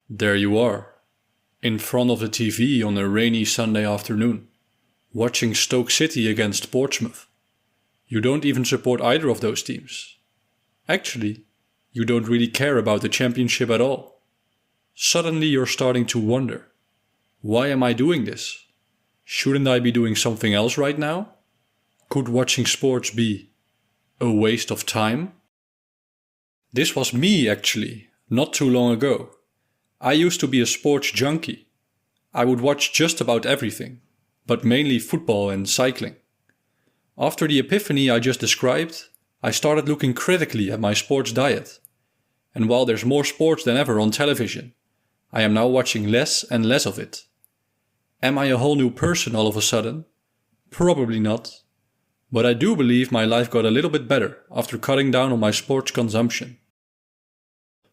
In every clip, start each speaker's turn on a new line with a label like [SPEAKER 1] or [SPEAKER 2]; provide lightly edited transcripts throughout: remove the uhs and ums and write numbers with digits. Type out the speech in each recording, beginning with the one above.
[SPEAKER 1] There you are, in front of the TV on a rainy Sunday afternoon, watching Stoke City against Portsmouth. You don't even support either of those teams. Actually, you don't really care about the championship at all. Suddenly you're starting to wonder, why am I doing this? Shouldn't I be doing something else right now? Could watching sports be a waste of time? This was me actually, not too long ago. I used to be a sports junkie. I would watch just about everything, but mainly football and cycling. After the epiphany I just described, I started looking critically at my sports diet. And while there's more sports than ever on television, I am now watching less and less of it. Am I a whole new person all of a sudden? Probably not. But I do believe my life got a little bit better after cutting down on my sports consumption.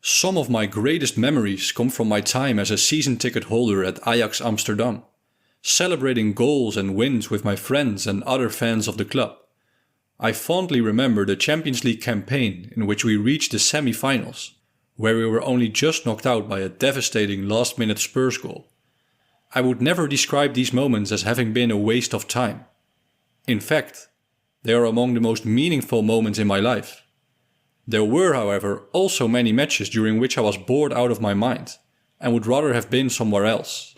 [SPEAKER 1] Some of my greatest memories come from my time as a season ticket holder at Ajax Amsterdam, celebrating goals and wins with my friends and other fans of the club. I fondly remember the Champions League campaign in which we reached the semi-finals, where we were only just knocked out by a devastating last-minute Spurs goal. I would never describe these moments as having been a waste of time. In fact, they are among the most meaningful moments in my life. There were, however, also many matches during which I was bored out of my mind and would rather have been somewhere else.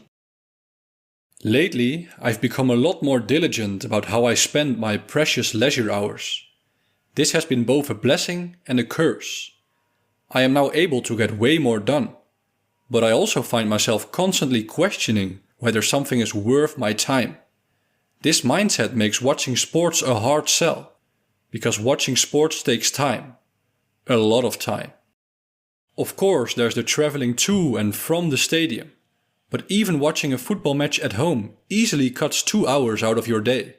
[SPEAKER 1] Lately, I've become a lot more diligent about how I spend my precious leisure hours. This has been both a blessing and a curse. I am now able to get way more done, but I also find myself constantly questioning whether something is worth my time. This mindset makes watching sports a hard sell, because watching sports takes time. A lot of time. Of course, there's the traveling to and from the stadium, but even watching a football match at home easily cuts 2 hours out of your day.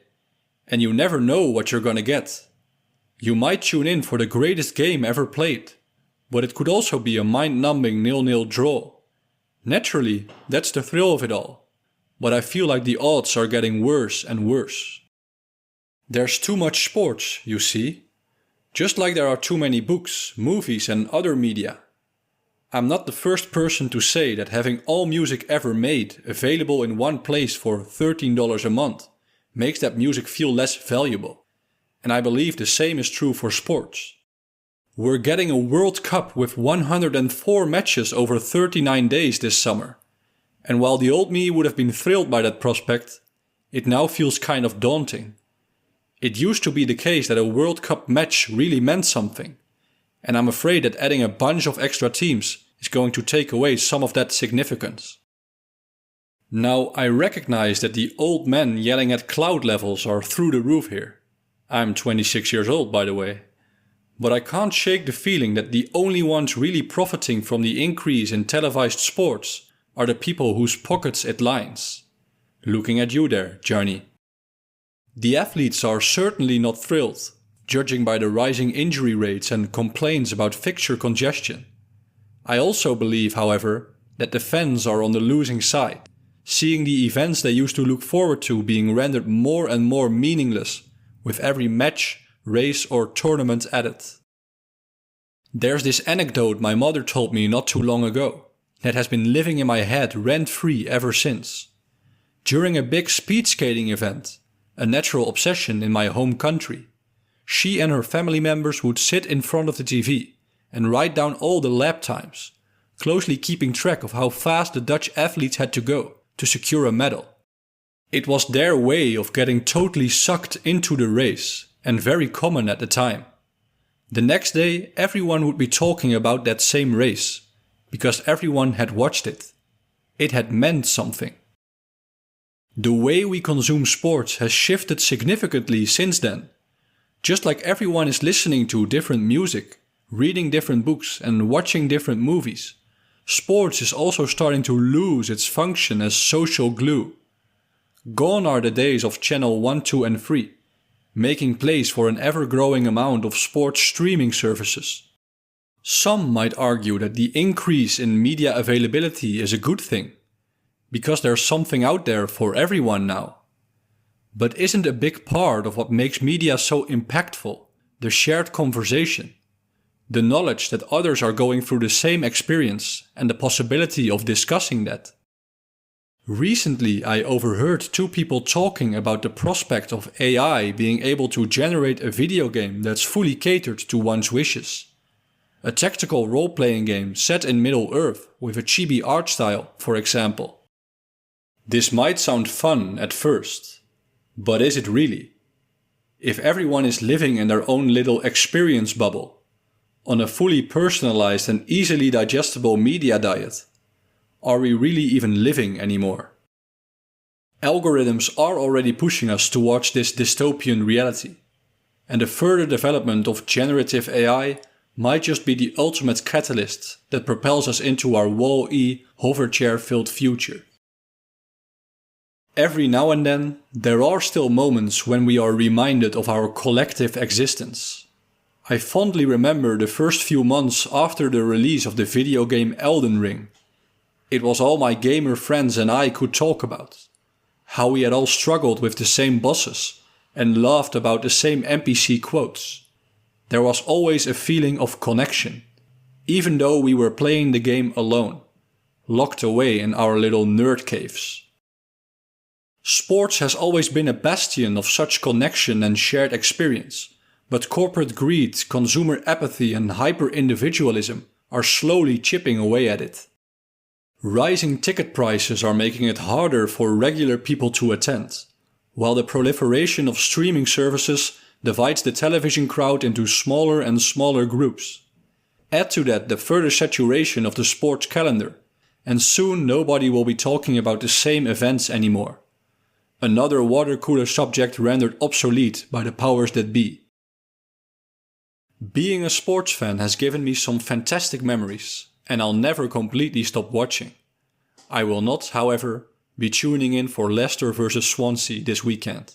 [SPEAKER 1] And you never know what you're gonna get. You might tune in for the greatest game ever played, but it could also be a mind-numbing 0-0 draw. Naturally, that's the thrill of it all, but I feel like the odds are getting worse and worse. There's too much sports, you see. Just like there are too many books, movies and other media. I'm not the first person to say that having all music ever made available in one place for $13 a month makes that music feel less valuable. And I believe the same is true for sports. We're getting a World Cup with 104 matches over 39 days this summer. And while the old me would have been thrilled by that prospect, it now feels kind of daunting. It used to be the case that a World Cup match really meant something, and I'm afraid that adding a bunch of extra teams is going to take away some of that significance. Now, I recognize that the old men yelling at cloud levels are through the roof here. I'm 26 years old, by the way. But I can't shake the feeling that the only ones really profiting from the increase in televised sports are the people whose pockets it lines. Looking at you there, Johnny. The athletes are certainly not thrilled, judging by the rising injury rates and complaints about fixture congestion. I also believe, however, that the fans are on the losing side, seeing the events they used to look forward to being rendered more and more meaningless with every match, race or tournament added. There's this anecdote my mother told me not too long ago that has been living in my head rent-free ever since. During a big speed skating event, a natural obsession in my home country, she and her family members would sit in front of the TV and write down all the lap times, closely keeping track of how fast the Dutch athletes had to go to secure a medal. It was their way of getting totally sucked into the race, and very common at the time. The next day, everyone would be talking about that same race, because everyone had watched it. It had meant something. The way we consume sports has shifted significantly since then. Just like everyone is listening to different music, reading different books and watching different movies, sports is also starting to lose its function as social glue. Gone are the days of channel 1, 2 and 3, making place for an ever-growing amount of sports streaming services. Some might argue that the increase in media availability is a good thing, because there's something out there for everyone now. But isn't a big part of what makes media so impactful the shared conversation? The knowledge that others are going through the same experience and the possibility of discussing that. Recently, I overheard two people talking about the prospect of AI being able to generate a video game that's fully catered to one's wishes. A tactical role-playing game set in Middle-earth with a chibi art style, for example. This might sound fun at first, but is it really? If everyone is living in their own little experience bubble, on a fully personalized and easily digestible media diet, are we really even living anymore? Algorithms are already pushing us towards this dystopian reality, and the further development of generative AI might just be the ultimate catalyst that propels us into our Wall-E hoverchair-filled future. Every now and then, there are still moments when we are reminded of our collective existence. I fondly remember the first few months after the release of the video game Elden Ring. It was all my gamer friends and I could talk about. How we had all struggled with the same bosses and laughed about the same NPC quotes. There was always a feeling of connection, even though we were playing the game alone, locked away in our little nerd caves. Sports has always been a bastion of such connection and shared experience, but corporate greed, consumer apathy and hyper-individualism are slowly chipping away at it. Rising ticket prices are making it harder for regular people to attend, while the proliferation of streaming services divides the television crowd into smaller and smaller groups. Add to that the further saturation of the sports calendar, and soon nobody will be talking about the same events anymore. Another water cooler subject rendered obsolete by the powers that be. Being a sports fan has given me some fantastic memories, and I'll never completely stop watching. I will not, however, be tuning in for Leicester vs Swansea this weekend.